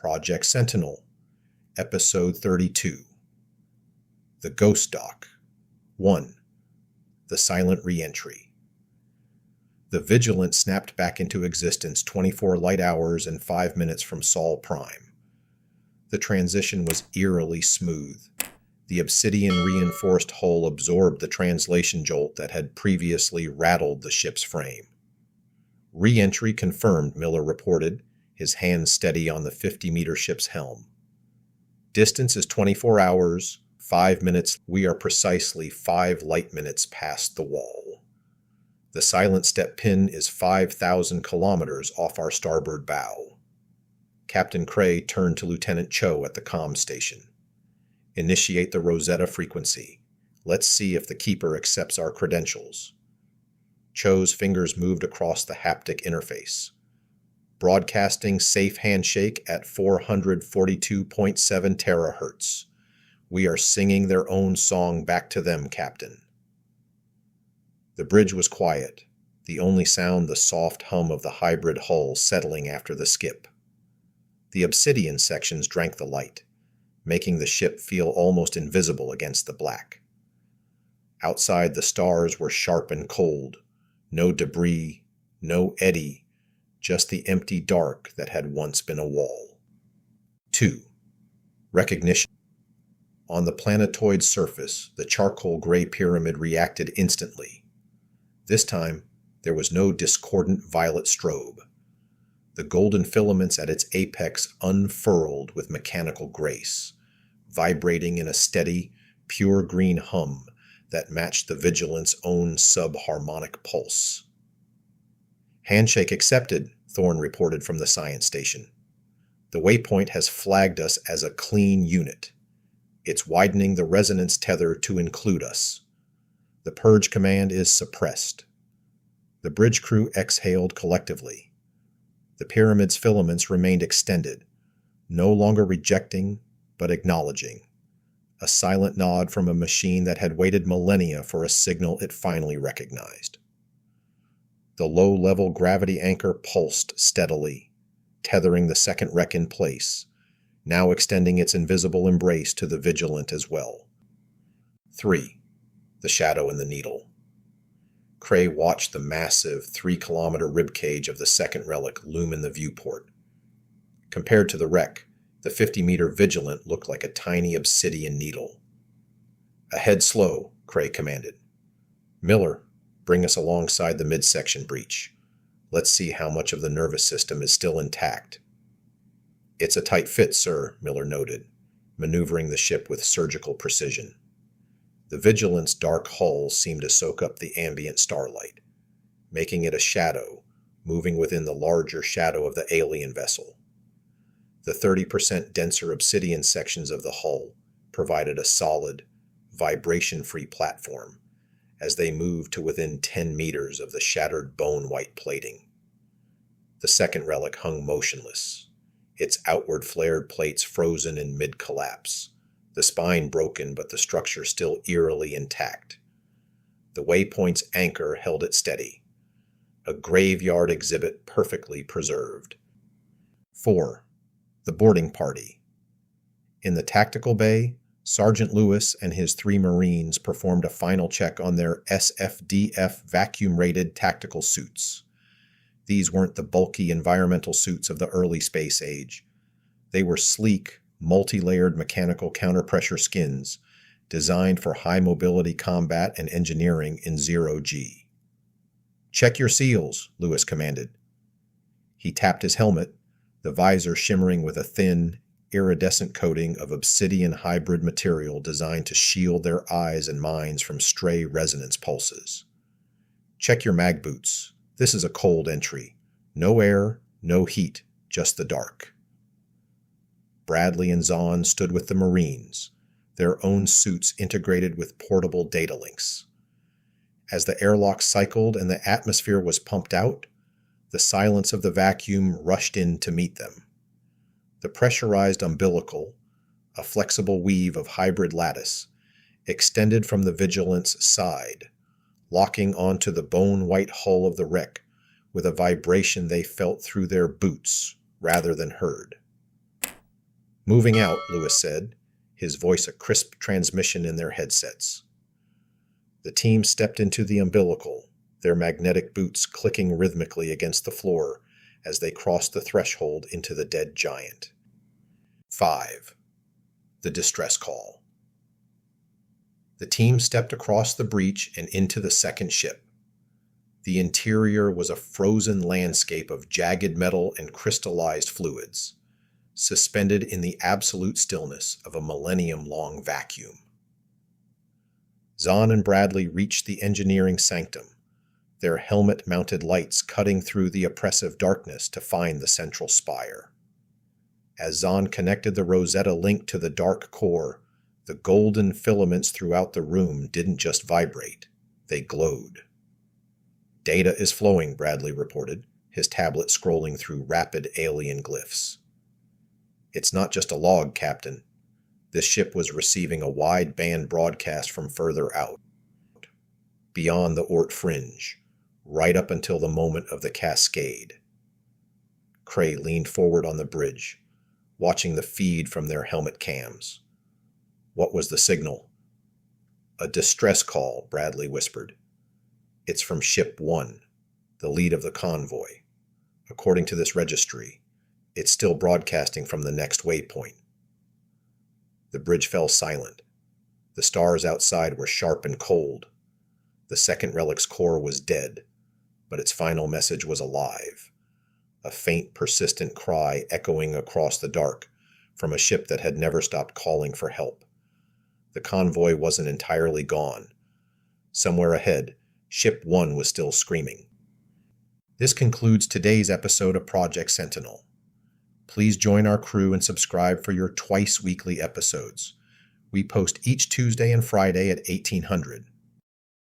Project Sentinel, Episode 32. The Ghost Dock. 1. The Silent Reentry. The Vigilant snapped back into existence 24 light hours and 5 minutes from Sol Prime. The transition was eerily smooth. The obsidian-reinforced hull absorbed the translation jolt that had previously rattled the ship's frame. Re-entry confirmed, Miller reported, his hand steady on the 50-meter ship's helm. Distance is 24 hours, 5 minutes. We are precisely 5 light minutes past the wall. The silent step pin is 5,000 kilometers off our starboard bow. Captain Kray turned to Lieutenant Cho at the comm station. Initiate the Rosetta frequency. Let's see if the Keeper accepts our credentials. Cho's fingers moved across the haptic interface. Broadcasting safe handshake at 442.7 terahertz. We are singing their own song back to them, Captain. The bridge was quiet, the only sound the soft hum of the hybrid hull settling after the skip. The obsidian sections drank the light, making the ship feel almost invisible against the black. Outside, the stars were sharp and cold. No debris, no eddy, just the empty dark that had once been a wall. 2. Recognition. On the planetoid's surface, the charcoal gray pyramid reacted instantly. This time, there was no discordant violet strobe. The golden filaments at its apex unfurled with mechanical grace, vibrating in a steady, pure green hum that matched the Vigilant's own subharmonic pulse. Handshake accepted, Thorne reported from the science station. The waypoint has flagged us as a clean unit. It's widening the resonance tether to include us. The purge command is suppressed. The bridge crew exhaled collectively. The pyramid's filaments remained extended, no longer rejecting, but acknowledging. A silent nod from a machine that had waited millennia for a signal it finally recognized. The low-level gravity anchor pulsed steadily, tethering the second wreck in place, now extending its invisible embrace to the Vigilant as well. 3. The Shadow and the Needle. Kray watched the massive 3-kilometer ribcage of the second relic loom in the viewport. Compared to the wreck, the 50-meter Vigilant looked like a tiny obsidian needle. Ahead slow, Kray commanded. Miller, bring us alongside the midsection breach. Let's see how much of the nervous system is still intact. It's a tight fit, sir, Miller noted, maneuvering the ship with surgical precision. The Vigilant's dark hull seemed to soak up the ambient starlight, making it a shadow, moving within the larger shadow of the alien vessel. The 30% denser obsidian sections of the hull provided a solid, vibration-free platform as they moved to within 10 meters of the shattered bone-white plating. The second relic hung motionless, its outward flared plates frozen in mid-collapse, the spine broken but the structure still eerily intact. The waypoint's anchor held it steady, a graveyard exhibit perfectly preserved. 4. The boarding party. In the tactical bay, Sergeant Lewis and his 3 Marines performed a final check on their SFDF vacuum-rated tactical suits. These weren't the bulky environmental suits of the early space age. They were sleek, multi-layered mechanical counterpressure skins designed for high-mobility combat and engineering in zero-G. Check your seals, Lewis commanded. He tapped his helmet, the visor shimmering with a thin, iridescent coating of obsidian hybrid material designed to shield their eyes and minds from stray resonance pulses. Check your mag boots. This is a cold entry. No air, no heat, just the dark. Bradley and Zahn stood with the Marines, their own suits integrated with portable data links. As the airlock cycled and the atmosphere was pumped out, the silence of the vacuum rushed in to meet them. The pressurized umbilical, a flexible weave of hybrid lattice, extended from the Vigilant's side, locking onto the bone-white hull of the wreck with a vibration they felt through their boots rather than heard. Moving out, Lewis said, his voice a crisp transmission in their headsets. The team stepped into the umbilical, their magnetic boots clicking rhythmically against the floor as they crossed the threshold into the dead giant. 5. The distress call. The team stepped across the breach and into the second ship. The interior was a frozen landscape of jagged metal and crystallized fluids, suspended in the absolute stillness of a millennium-long vacuum. Zahn and Bradley reached the engineering sanctum, their helmet-mounted lights cutting through the oppressive darkness to find the central spire. As Zahn connected the Rosetta link to the dark core, the golden filaments throughout the room didn't just vibrate, they glowed. "Data is flowing," Bradley reported, his tablet scrolling through rapid alien glyphs. "It's not just a log, Captain. This ship was receiving a wide-band broadcast from further out, beyond the Oort fringe, right up until the moment of the cascade." Kray leaned forward on the bridge, watching the feed from their helmet cams. "What was the signal?" "A distress call," Bradley whispered. "It's from Ship 1, the lead of the convoy. According to this registry, it's still broadcasting from the next waypoint." The bridge fell silent. The stars outside were sharp and cold. The second relic's core was dead, but its final message was alive. A faint, persistent cry echoing across the dark from a ship that had never stopped calling for help. The convoy wasn't entirely gone. Somewhere ahead, Ship 1 was still screaming. This concludes today's episode of Project Sentinel. Please join our crew and subscribe for your twice-weekly episodes. We post each Tuesday and Friday at 1800.